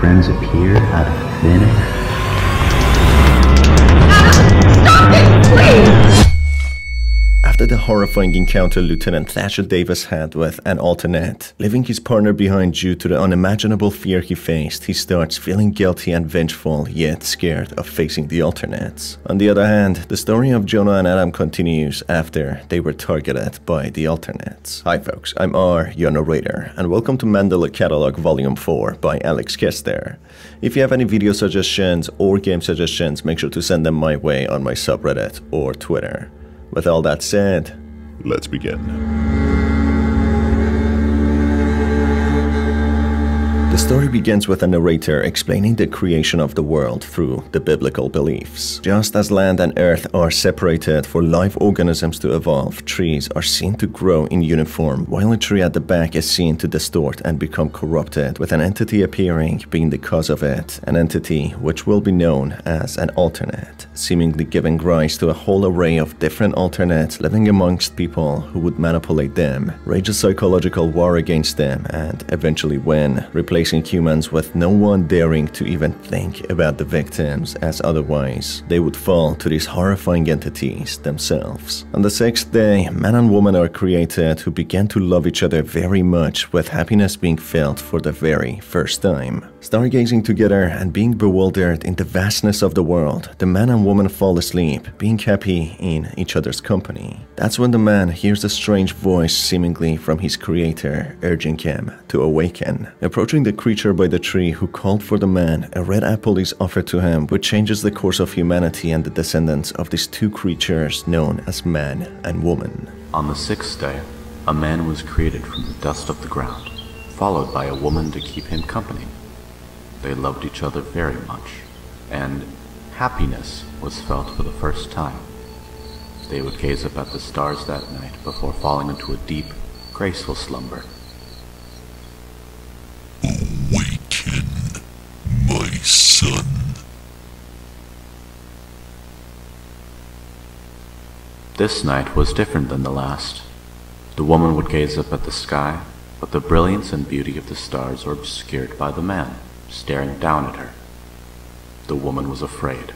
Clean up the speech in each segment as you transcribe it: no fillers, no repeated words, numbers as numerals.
friends appear out of thin air. Stop it, please! After the horrifying encounter Lieutenant Thatcher Davis had with an alternate, leaving his partner behind due to the unimaginable fear he faced, he starts feeling guilty and vengeful, yet scared of facing the alternates. On the other hand, the story of Jonah and Adam continues after they were targeted by the alternates. Hi folks, I'm R, your narrator, and welcome to Mandela Catalogue Vol.4 by Alex Kester. If you have any video suggestions or game suggestions, make sure to send them my way on my subreddit or Twitter. With all that said, let's begin. The story begins with a narrator explaining the creation of the world through the biblical beliefs. Just as land and earth are separated for live organisms to evolve, trees are seen to grow in uniform, while a tree at the back is seen to distort and become corrupted, with an entity appearing being the cause of it, an entity which will be known as an alternate, seemingly giving rise to a whole array of different alternates living amongst people who would manipulate them, wage a psychological war against them, and eventually win, replacing humans with no one daring to even think about the victims, as otherwise they would fall to these horrifying entities themselves. On the sixth day, man and woman are created who begin to love each other very much, with happiness being felt for the very first time. Stargazing together and being bewildered in the vastness of the world, the man and woman fall asleep, being happy in each other's company. That's when the man hears a strange voice seemingly from his creator, urging him to awaken. Approaching the creature by the tree who called for the man, a red apple is offered to him, which changes the course of humanity and the descendants of these two creatures known as man and woman. On the sixth day, a man was created from the dust of the ground, followed by a woman to keep him company. They loved each other very much, and happiness was felt for the first time. They would gaze up at the stars that night before falling into a deep, graceful slumber. Awaken, my son. This night was different than the last. The woman would gaze up at the sky, but the brilliance and beauty of the stars were obscured by the man, staring down at her. The woman was afraid.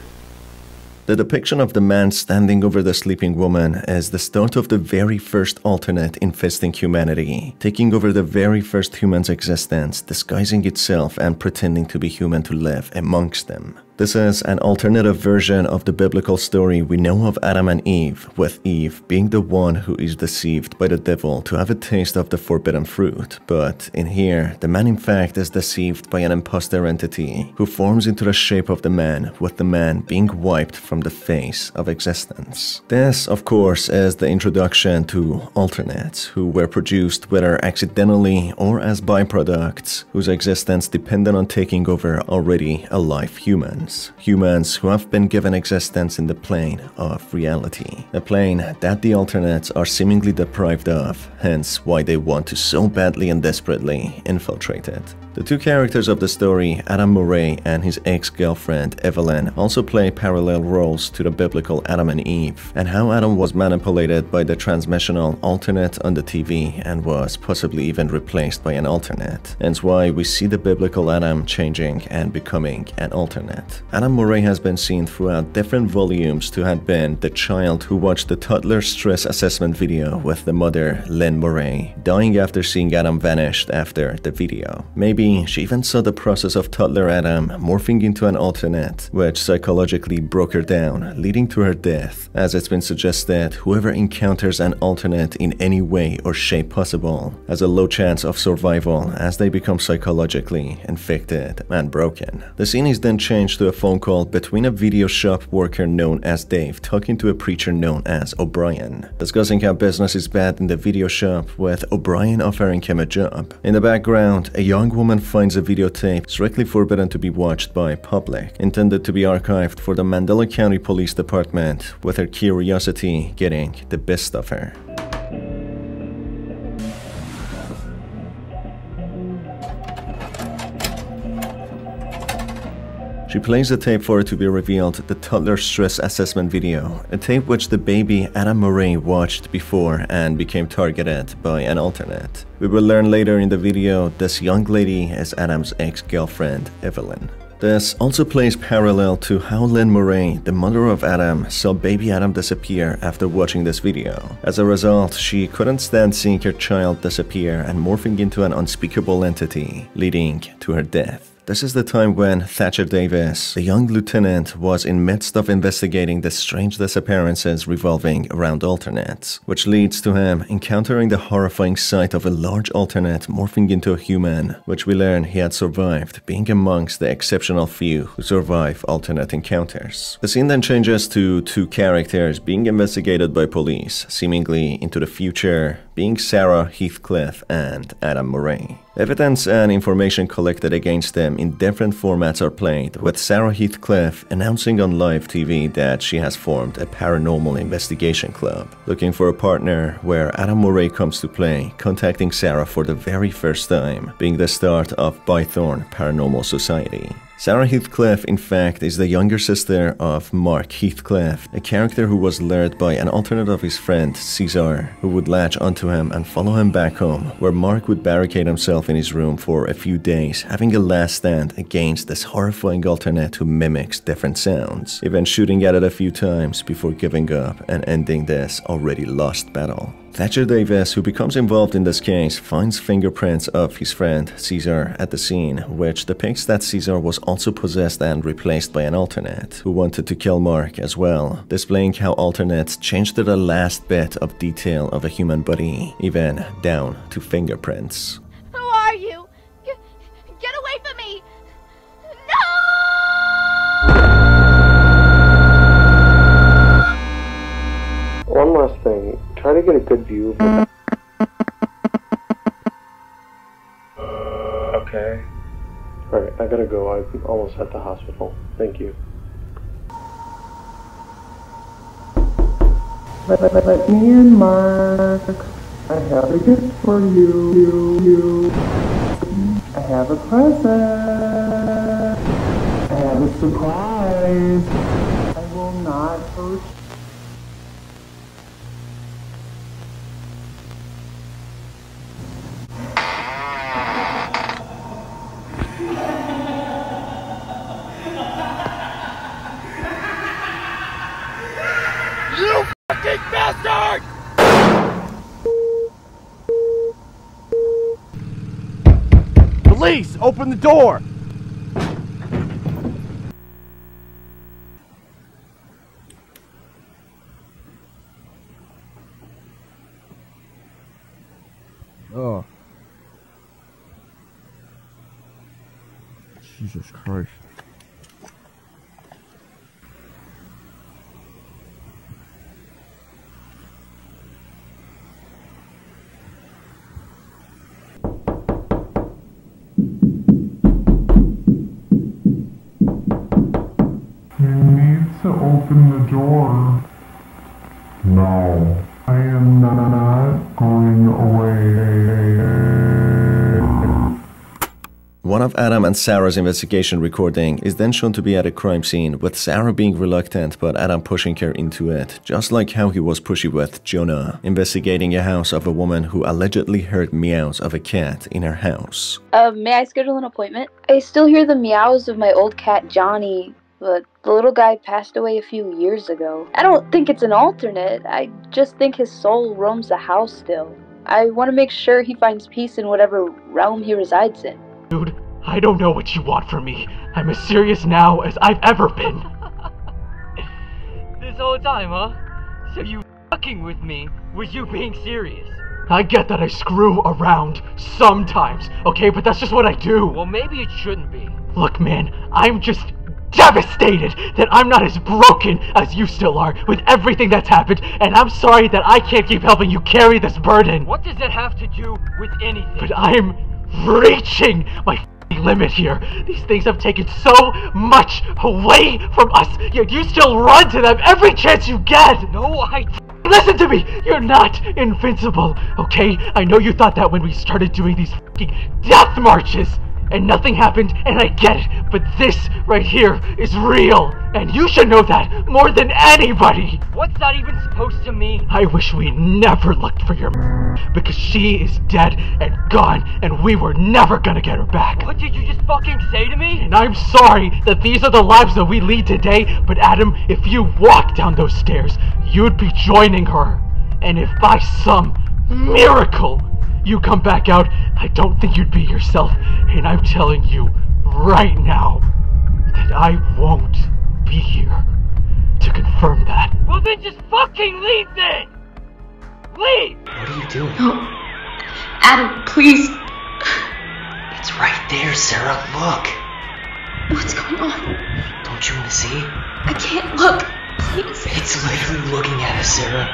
The depiction of the man standing over the sleeping woman is the start of the very first alternate infesting humanity, taking over the very first human's existence, disguising itself and pretending to be human to live amongst them. This is an alternative version of the biblical story we know of Adam and Eve, with Eve being the one who is deceived by the devil to have a taste of the forbidden fruit. But in here, the man in fact is deceived by an imposter entity who forms into the shape of the man, with the man being wiped from the face of existence. This, of course, is the introduction to alternates, who were produced whether accidentally or as byproducts, whose existence depended on taking over already alive humans. Humans who have been given existence in the plane of reality. A plane that the alternates are seemingly deprived of, hence why they want to so badly and desperately infiltrate it. The two characters of the story, Adam Murray and his ex-girlfriend Evelyn, also play parallel roles to the biblical Adam and Eve, and how Adam was manipulated by the transmissional alternate on the TV and was possibly even replaced by an alternate. Hence why we see the biblical Adam changing and becoming an alternate. Adam Murray has been seen throughout different volumes to have been the child who watched the toddler stress assessment video with the mother, Lynn Murray, dying after seeing Adam vanished after the video. Maybe she even saw the process of toddler Adam morphing into an alternate, which psychologically broke her down, leading to her death. As it's been suggested, whoever encounters an alternate in any way or shape possible has a low chance of survival, as they become psychologically infected and broken. The scene is then changed to a phone call between a video shop worker known as Dave talking to a preacher known as O'Brien, discussing how business is bad in the video shop, with O'Brien offering him a job. In the background, a young woman finds a videotape strictly forbidden to be watched by public, intended to be archived for the Mandela County Police Department, with her curiosity getting the best of her. She plays the tape for it to be revealed, the toddler stress assessment video, a tape which the baby Adam Murray watched before and became targeted by an alternate. We will learn later in the video this young lady is Adam's ex-girlfriend, Evelyn. This also plays parallel to how Lynn Murray, the mother of Adam, saw baby Adam disappear after watching this video. As a result, she couldn't stand seeing her child disappear and morphing into an unspeakable entity, leading to her death. This is the time when Thatcher Davis, the young lieutenant, was in midst of investigating the strange disappearances revolving around alternates, which leads to him encountering the horrifying sight of a large alternate morphing into a human, which we learn he had survived, being amongst the exceptional few who survive alternate encounters. The scene then changes to two characters being investigated by police, seemingly into the future, being Sarah Heathcliff and Adam Murray. Evidence and information collected against them in different formats are played, with Sarah Heathcliff announcing on live TV that she has formed a paranormal investigation club, looking for a partner, where Adam Murray comes to play, contacting Sarah for the very first time, being the start of Bythorn Paranormal Society. Sarah Heathcliff, in fact, is the younger sister of Mark Heathcliff, a character who was lured by an alternate of his friend, Caesar, who would latch onto him and follow him back home, where Mark would barricade himself in his room for a few days, having a last stand against this horrifying alternate who mimics different sounds, even shooting at it a few times before giving up and ending this already lost battle. Thatcher Davis, who becomes involved in this case, finds fingerprints of his friend Caesar at the scene, which depicts that Caesar was also possessed and replaced by an alternate, who wanted to kill Mark as well, displaying how alternates change to the last bit of detail of a human body, even down to fingerprints. Who are you? Get away from me! No! One last thing. Try to get a good view of the... Okay. Alright, I gotta go. I'm almost at the hospital. Thank you. Let me in, Mark. I have a gift for you. I have a present. I have a surprise. I will not hurt you. You fucking bastard! Police, open the door! Oh. Jesus Christ. To open the door. No, I am not going away. One of Adam and Sarah's investigation recording is then shown to be at a crime scene, with Sarah being reluctant but Adam pushing her into it, just like how he was pushy with Jonah, investigating a house of a woman who allegedly heard meows of a cat in her house. May I schedule an appointment? I still hear the meows of my old cat Johnny, but the little guy passed away a few years ago. I don't think it's an alternate, I just think his soul roams the house still. I want to make sure he finds peace in whatever realm he resides in. Dude, I don't know what you want from me. I'm as serious now as I've ever been. This whole time, huh? So you fucking with me was you being serious? I get that I screw around sometimes, okay? But that's just what I do. Well, maybe it shouldn't be. Look, man, I'm just devastated that I'm not as broken as you still are with everything that's happened, and I'm sorry that I can't keep helping you carry this burden. What does that have to do with anything? But I'm reaching my limit here. These things have taken so much away from us, yet you still run to them every chance you get. No, Listen to me! You're not invincible, okay? I know you thought that when we started doing these fucking death marches. and nothing happened, and I get it, but this right here is real, and you should know that more than anybody! What's that even supposed to mean? I wish we never looked for your because she is dead and gone, and we were never gonna get her back. What did you just fucking say to me? And I'm sorry that these are the lives that we lead today, but Adam, if you walk down those stairs, you'd be joining her. And if by some miracle you come back out, I don't think you'd be yourself, and I'm telling you right now that I won't be here to confirm that. Well then just fucking leave then! Leave! What are you doing? No. Adam, please. It's right there, Sarah. Look. What's going on? Don't you want to see? I can't look. Please. It's literally looking at us, Sarah.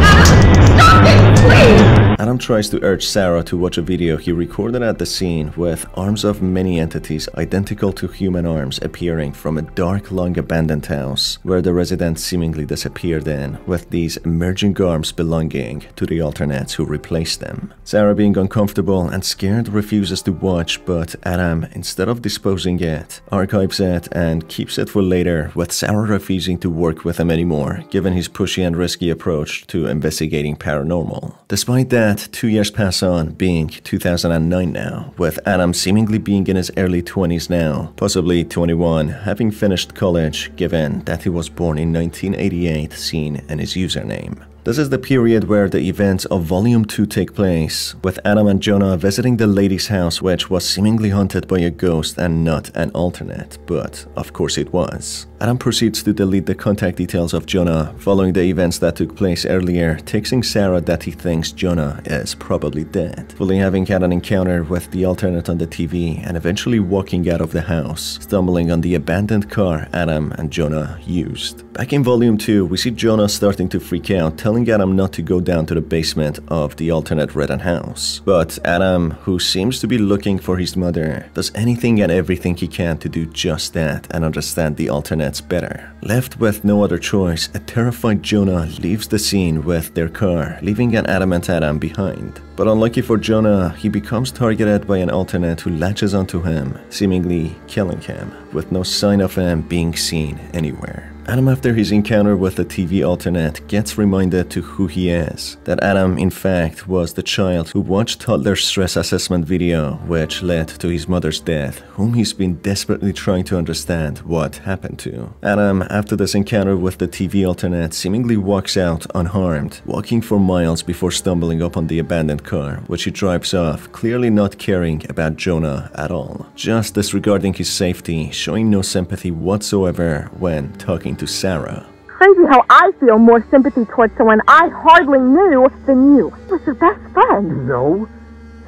Adam, stop it, please! Adam tries to urge Sarah to watch a video he recorded at the scene with arms of many entities identical to human arms appearing from a dark, long abandoned house where the residents seemingly disappeared in, with these emerging arms belonging to the alternates who replaced them. Sarah, being uncomfortable and scared, refuses to watch, but Adam, instead of disposing it, archives it and keeps it for later, with Sarah refusing to work with him anymore, given his pushy and risky approach to investigating paranormal. Despite that, 2 years pass on, being 2009 now, with Adam seemingly being in his early 20s now, possibly 21, having finished college, given that he was born in 1988, seen in his username. This is the period where the events of Volume 2 take place, with Adam and Jonah visiting the lady's house, which was seemingly haunted by a ghost and not an alternate, but of course it was. Adam proceeds to delete the contact details of Jonah following the events that took place earlier, texting Sarah that he thinks Jonah is probably dead, fully having had an encounter with the alternate on the TV and eventually walking out of the house, stumbling on the abandoned car Adam and Jonah used. Back in Volume 2, we see Jonah starting to freak out, telling Adam not to go down to the basement of the alternate written house. But Adam, who seems to be looking for his mother, does anything and everything he can to do just that and understand the alternates better. Left with no other choice, a terrified Jonah leaves the scene with their car, leaving an adamant Adam behind. But unlucky for Jonah, he becomes targeted by an alternate who latches onto him, seemingly killing him, with no sign of him being seen anywhere. Adam, after his encounter with the TV alternate, gets reminded to who he is. That Adam, in fact, was the child who watched toddler's stress assessment video, which led to his mother's death, whom he's been desperately trying to understand what happened to. Adam, after this encounter with the TV alternate, seemingly walks out unharmed, walking for miles before stumbling upon the abandoned car, which he drives off, clearly not caring about Jonah at all, just disregarding his safety, showing no sympathy whatsoever when talking to Sarah. Crazy how I feel more sympathy towards someone I hardly knew than you. He was your best friend. No,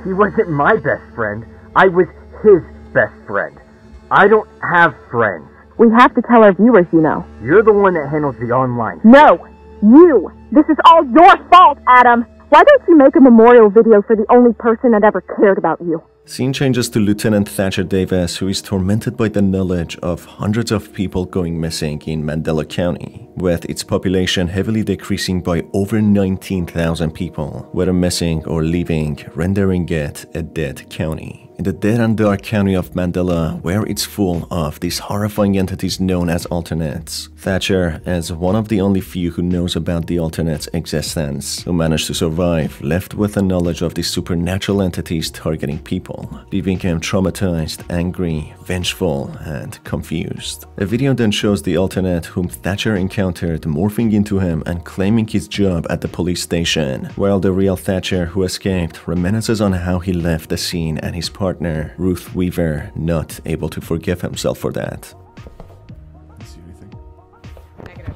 he wasn't my best friend. I was his best friend. I don't have friends. We have to tell our viewers, you know. You're the one that handles the online. No, you. This is all your fault, Adam. Why don't you make a memorial video for the only person that ever cared about you? Scene changes to Lieutenant Thatcher Davis, who is tormented by the knowledge of hundreds of people going missing in Mandela County, with its population heavily decreasing by over 19,000 people, whether missing or leaving, rendering it a dead county. In the dead and dark county of Mandela, where it's full of these horrifying entities known as alternates, Thatcher is one of the only few who knows about the alternates' existence, who managed to survive, left with the knowledge of these supernatural entities targeting people, leaving him traumatized, angry, vengeful, and confused. A video then shows the alternate whom Thatcher encountered morphing into him and claiming his job at the police station, while the real Thatcher who escaped reminisces on how he left the scene and his partner, Ruth Weaver, not able to forgive himself for that. See anything? Negative.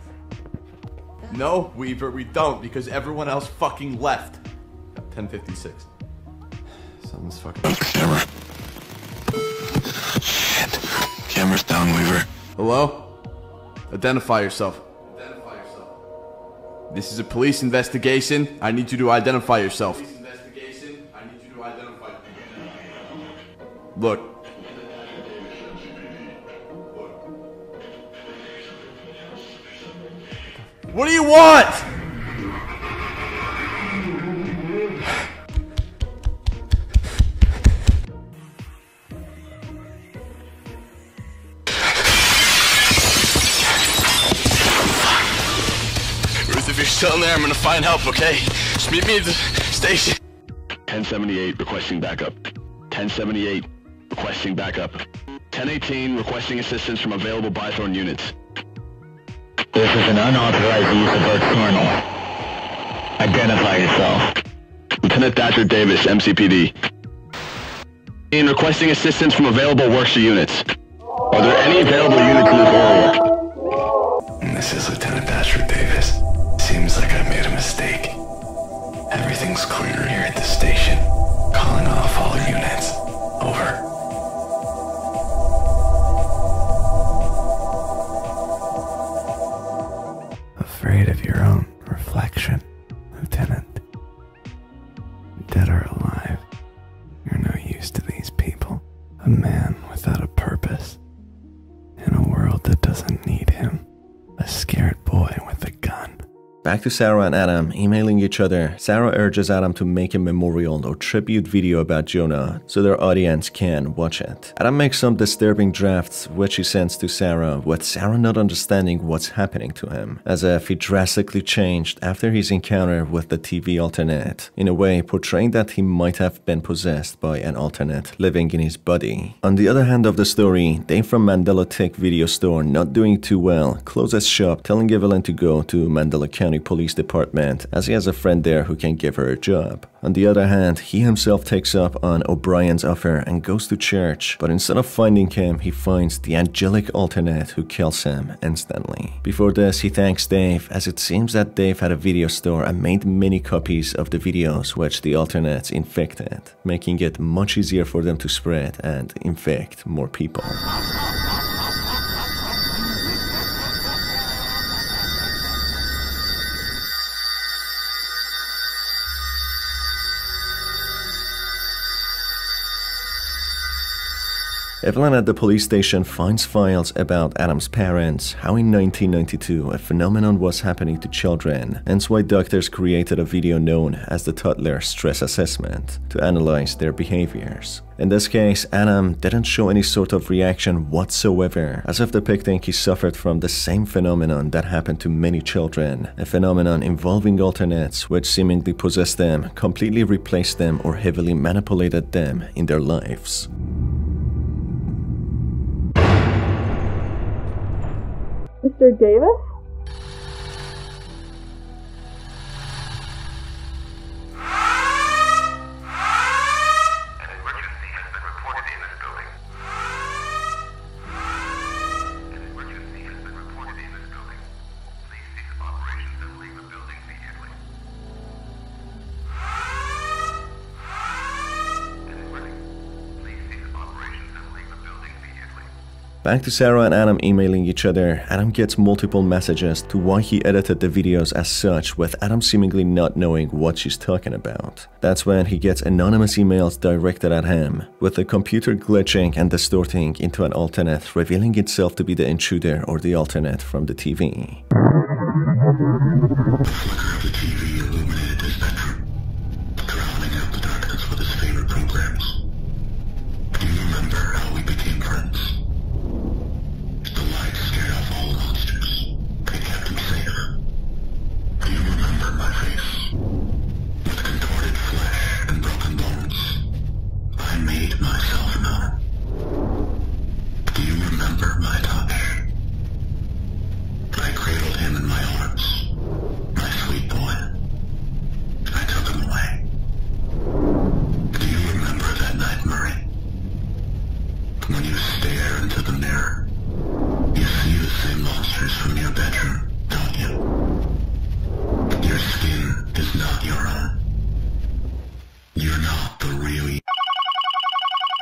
No, Weaver, we don't, because everyone else fucking left. 10:56. Something's fucking... Camera. Shit. Camera's down, Weaver. Hello? Identify yourself. Identify yourself. This is a police investigation. I need you to identify yourself. Police investigation. I need you to identify. Look. What do you want? still in there, I'm gonna find help, okay? Just meet me at the station. 1078 requesting backup. 1078 requesting backup. 1018 requesting assistance from available Bythorn units. This is an unauthorized use of Earth kernel. Identify yourself. Lieutenant Thatcher Davis, MCPD. Requesting assistance from available worksheet units. Are there any available units in this area? This is Lieutenant Thatcher Davis. Seems like I made a mistake. Everything's clear here at the station. Calling off all units. Over. Afraid of your own reflection, Lieutenant. Dead or alive, you're no use to these people. A man without a purpose. In a world that doesn't need him. A scared boy with a gun. Back to Sarah and Adam emailing each other. Sarah urges Adam to make a memorial or tribute video about Jonah so their audience can watch it. Adam makes some disturbing drafts which he sends to Sarah, with Sarah not understanding what's happening to him, as if he drastically changed after his encounter with the TV alternate, in a way portraying that he might have been possessed by an alternate living in his body. On the other hand of the story, Dave from Mandela Tech Video Store, not doing too well, closes shop, telling Evelyn to go to Mandela County Police Department as he has a friend there who can give her a job. On the other hand, he himself takes up on O'Brien's offer and goes to church, but instead of finding him, he finds the angelic alternate who kills him instantly. Before this, he thanks Dave, as it seems that Dave had a video store and made many copies of the videos which the alternates infected, making it much easier for them to spread and infect more people. Evelyn at the police station finds files about Adam's parents, how in 1992 a phenomenon was happening to children, hence why doctors created a video known as the toddler stress assessment to analyze their behaviors. In this case, Adam didn't show any sort of reaction whatsoever, as if depicting he suffered from the same phenomenon that happened to many children, a phenomenon involving alternates which seemingly possessed them, completely replaced them, or heavily manipulated them in their lives. Mr. Davis? Back to Sarah and Adam emailing each other. Adam gets multiple messages to why he edited the videos as such, with Adam seemingly not knowing what she's talking about. That's when he gets anonymous emails directed at him, with the computer glitching and distorting into an alternate, revealing itself to be the intruder or the alternate from the TV. The flicker of the TV illuminated his bedroom, drowning out the darkness with his favorite programs. Do you remember how we became friends? The light scared off all monsters. It kept him safe. Do you remember my face? With contorted flesh and broken bones, I made myself known. Do you remember my touch? I cradled him in my arms. My sweet boy. I took him away. Do you remember that night, Murray? When you stare into the mirror, you see the same monsters from your bedroom, don't you? Your skin is not your own. You're not the real.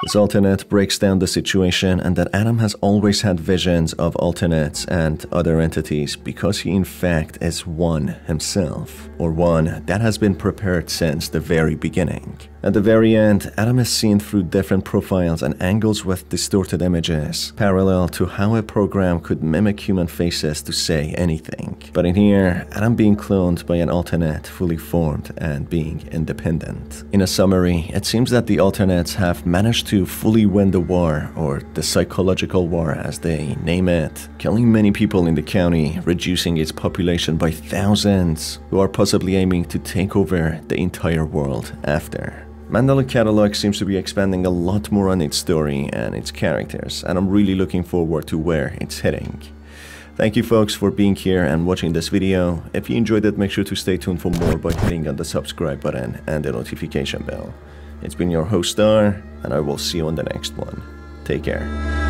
This alternate breaks down the situation and that Adam has always had visions of alternates and other entities because he in fact is one himself, or one that has been prepared since the very beginning. At the very end, Adam is seen through different profiles and angles with distorted images, parallel to how a program could mimic human faces to say anything. But in here, Adam being cloned by an alternate fully formed and being independent. In a summary, it seems that the alternates have managed to fully win the war, or the psychological war as they name it, killing many people in the county, reducing its population by thousands, who are possibly aiming to take over the entire world after. Mandela Catalogue seems to be expanding a lot more on its story and its characters, and I'm really looking forward to where it's heading. Thank you folks for being here and watching this video. If you enjoyed it, make sure to stay tuned for more by hitting on the subscribe button and the notification bell. It's been your host Star, and I will see you on the next one. Take care.